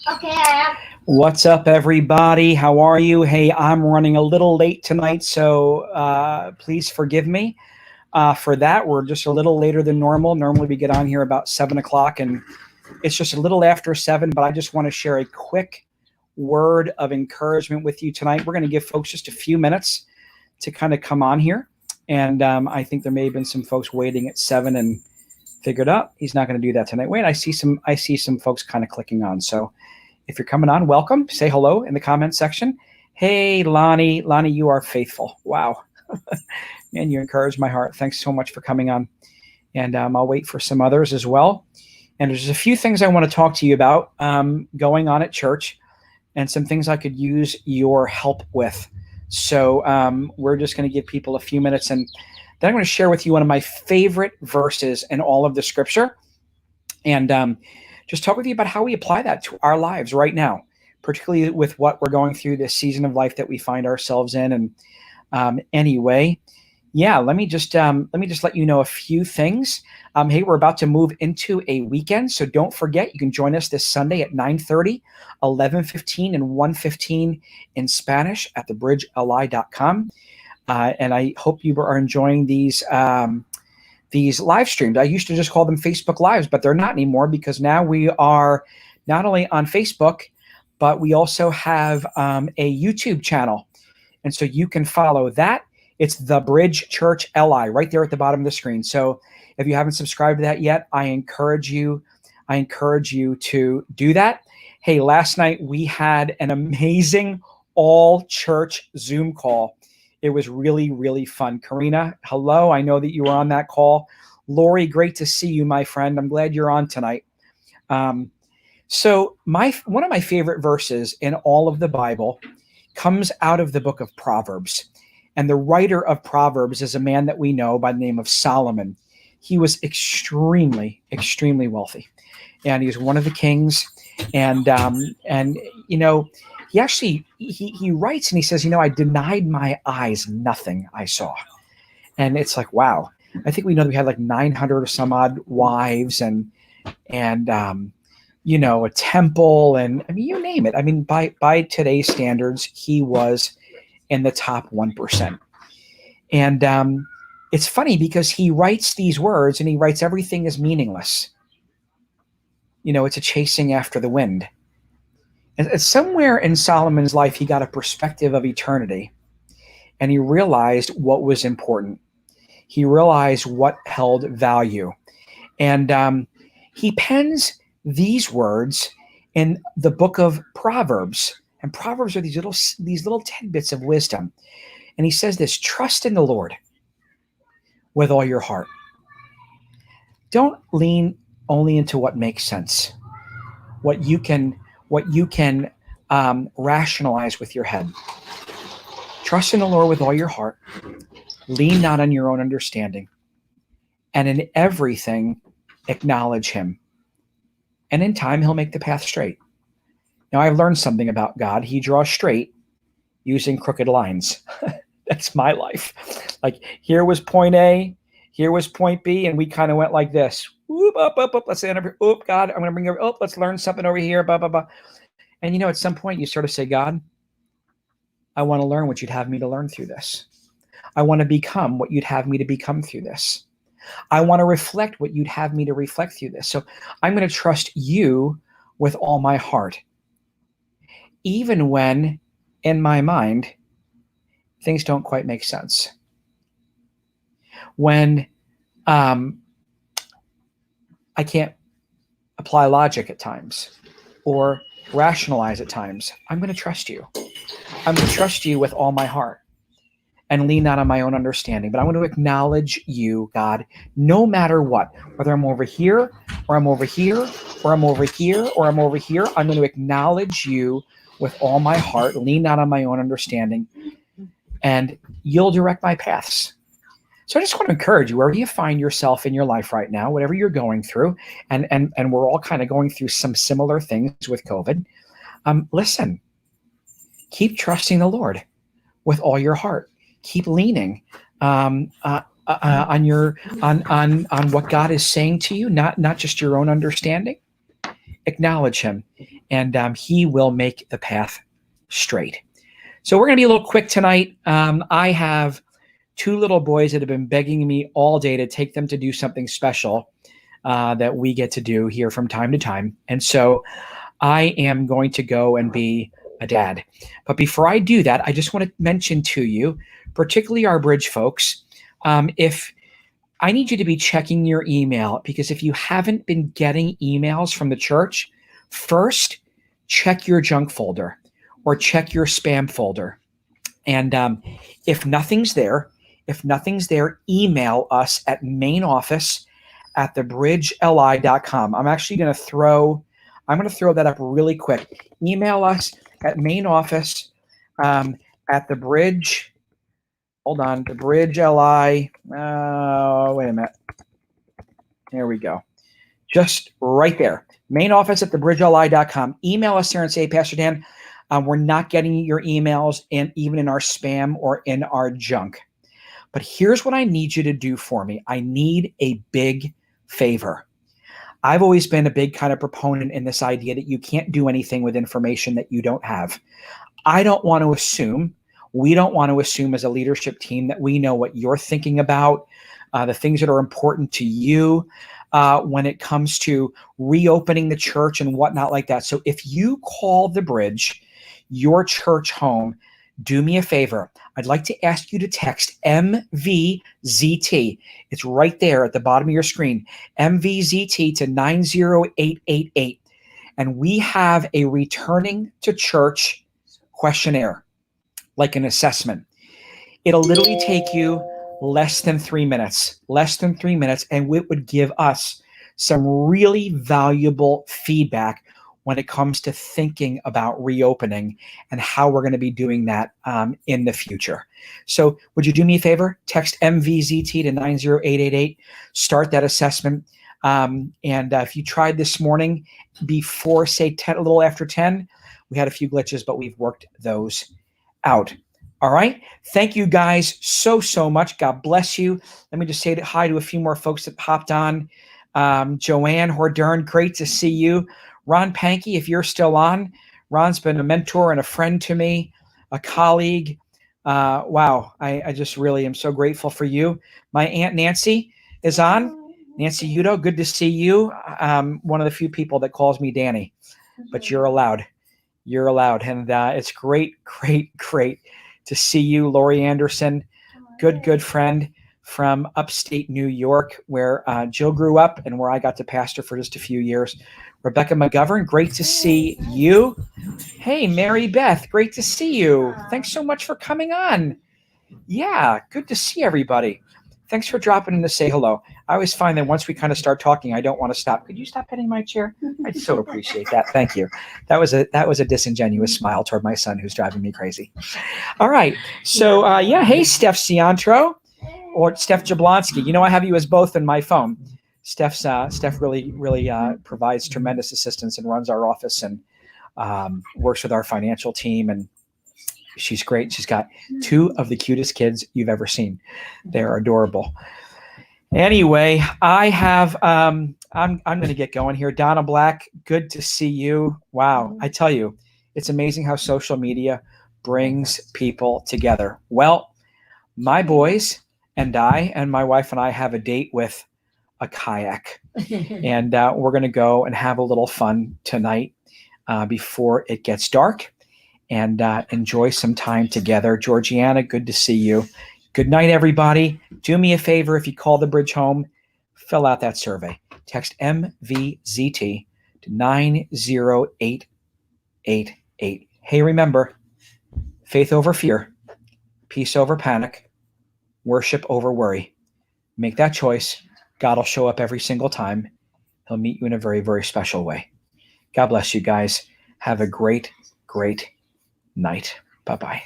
Okay. What's up, everybody? How are you? Hey, I'm running a little late tonight, so please forgive me for that. We're just a little later than normal. Normally, we get on here about 7 o'clock, and it's just a little after 7. But I just want to share a quick word of encouragement with you tonight. We're going to give folks just a few minutes to kind of come on here, and I think there may have been some folks waiting at 7 and figured out he's not going to do that tonight. Wait, I see some folks kind of clicking on. So if you're coming on, welcome. Say hello in the comments section. Hey, Lonnie. Lonnie, you are faithful. Wow. Man, you encourage my heart. Thanks so much for coming on. And I'll wait for some others as well. And there's a few things I want to talk to you about going on at church and some things I could use your help with. So we're just going to give people a few minutes, and then I'm going to share with you one of my favorite verses in all of the scripture. And just talk with you about how we apply that to our lives right now, particularly with what we're going through this season of life that we find ourselves in. And anyway, yeah, let me just let you know a few things. Hey, we're about to move into a weekend, so don't forget you can join us this Sunday at 9:30, 11:15, and 1:15 in Spanish at thebridgeli.com. And I hope you are enjoying these live streams. I used to just call them Facebook Lives, but they're not anymore because now we are not only on Facebook, but we also have a YouTube channel. And so you can follow that. It's The Bridge Church LI right there at the bottom of the screen. So if you haven't subscribed to that yet, I encourage you to do that. Hey, last night we had an amazing all church Zoom call. It was really, really fun. Karina, hello. I know that you were on that call. Lori, great to see you, my friend. I'm glad you're on tonight. So one of my favorite verses in all of the Bible comes out of the book of Proverbs. And the writer of Proverbs is a man that we know by the name of Solomon. He was extremely, extremely wealthy. And he was one of the kings. And you know, he actually he writes and he says, I denied my eyes nothing I saw. And it's like, wow. I think we know that we had like 900 or some odd wives and a temple, and I mean, you name it. I mean, by today's standards, he was in the top 1%. And it's funny because he writes these words and he writes everything is meaningless. It's a chasing after the wind. And somewhere in Solomon's life, he got a perspective of eternity, and he realized what was important. He realized what held value. And he pens these words in the book of Proverbs. And Proverbs are these little tidbits of wisdom. And he says this: trust in the Lord with all your heart. Don't lean only into what makes sense, what you can rationalize with your head. Trust in the Lord with all your heart. Lean not on your own understanding. And in everything, acknowledge him. And in time, he'll make the path straight. Now, I've learned something about God. He draws straight using crooked lines. That's my life. Like, here was point A, here was point B, and we kind of went like this. Whoop, up, up, up. Let's stand over. Oop, God, I'm going to bring you. Oh, let's learn something over here. Blah, blah, blah. And, at some point, you sort of say, God, I want to learn what you'd have me to learn through this. I want to become what you'd have me to become through this. I want to reflect what you'd have me to reflect through this. So I'm going to trust you with all my heart. Even when, in my mind, things don't quite make sense. When I can't apply logic at times or rationalize at times, I'm going to trust you. I'm going to trust you with all my heart and lean not on my own understanding. But I'm going to acknowledge you, God, no matter what, whether I'm over here or I'm over here or I'm over here or I'm over here, I'm going to acknowledge you with all my heart, lean not on my own understanding, and you'll direct my paths. So I just want to encourage you, wherever you find yourself in your life right now, whatever you're going through, and we're all kind of going through some similar things with COVID, listen, keep trusting the Lord with all your heart. Keep leaning on what God is saying to you, not just your own understanding. acknowledge him, and he will make the path straight. So we're going to be a little quick tonight. I have two little boys that have been begging me all day to take them to do something special that we get to do here from time to time. And so I am going to go and be a dad. But before I do that, I just want to mention to you, particularly our Bridge folks, if I need you to be checking your email, because if you haven't been getting emails from the church, first check your junk folder or check your spam folder. And if nothing's there, email us at main office at thebridgeli.com. I'm actually going to throw that up really quick. Email us at main office at the bridge. Hold on, the Bridge LI. Wait a minute. There we go. Just right there. Main office at thebridgeli.com. Email us there and say, Pastor Dan, we're not getting your emails even in our spam or in our junk. But here's what I need you to do for me. I need a big favor. I've always been a big kind of proponent in this idea that you can't do anything with information that you don't have. I don't want to assume, we don't want to assume as a leadership team that we know what you're thinking about, the things that are important to you when it comes to reopening the church and whatnot like that. So if you call the Bridge your church home, do me a favor. I'd like to ask you to text MVZT. It's right there at the bottom of your screen, MVZT to 90888. And we have a returning to church questionnaire, like an assessment. It'll literally take you less than 3 minutes, and it would give us some really valuable feedback when it comes to thinking about reopening and how we're going to be doing that in the future. So would you do me a favor? Text MVZT to 90888, start that assessment. And if you tried this morning before, say, 10, a little after 10, we had a few glitches, but we've worked those out. All right. Thank you guys so much. God bless you. Let me just say hi to a few more folks that popped on. Joanne Hordern, great to see you. Ron Pankey, if you're still on. Ron's been a mentor and a friend to me, a colleague. Wow. I just really am so grateful for you. My Aunt Nancy is on. Nancy Udo, good to see you. One of the few people that calls me Danny, but you're allowed. You're allowed. And it's great to see you. Lori Anderson, good friend from upstate New York, where Jill grew up and where I got to pastor for just a few years. Rebecca McGovern, great to see you. Hey, Mary Beth, great to see you. Thanks so much for coming on. Yeah, good to see everybody. Thanks for dropping in to say hello. I always find that once we kind of start talking, I don't want to stop. Could you stop petting my chair? I so appreciate that. Thank you. That was a disingenuous smile toward my son who's driving me crazy. All right. So hey, Steph Ciantro or Steph Jablonski. You know, I have you as both in my phone. Steph really provides tremendous assistance and runs our office and works with our financial team, and she's great. She's got two of the cutest kids you've ever seen. They're adorable. Anyway, I have I'm going to get going here. Donna Black, good to see you. Wow, I tell you, it's amazing how social media brings people together. Well, my boys and I and my wife and I have a date with a kayak, and we're going to go and have a little fun tonight before it gets dark, and enjoy some time together. Georgiana, good to see you. Good night, everybody. Do me a favor, if you call the Bridge home, fill out that survey. Text MVZT to 90888. Hey, remember, faith over fear, peace over panic, worship over worry. Make that choice. God will show up every single time. He'll meet you in a very, very special way. God bless you guys. Have a great night. Bye-bye.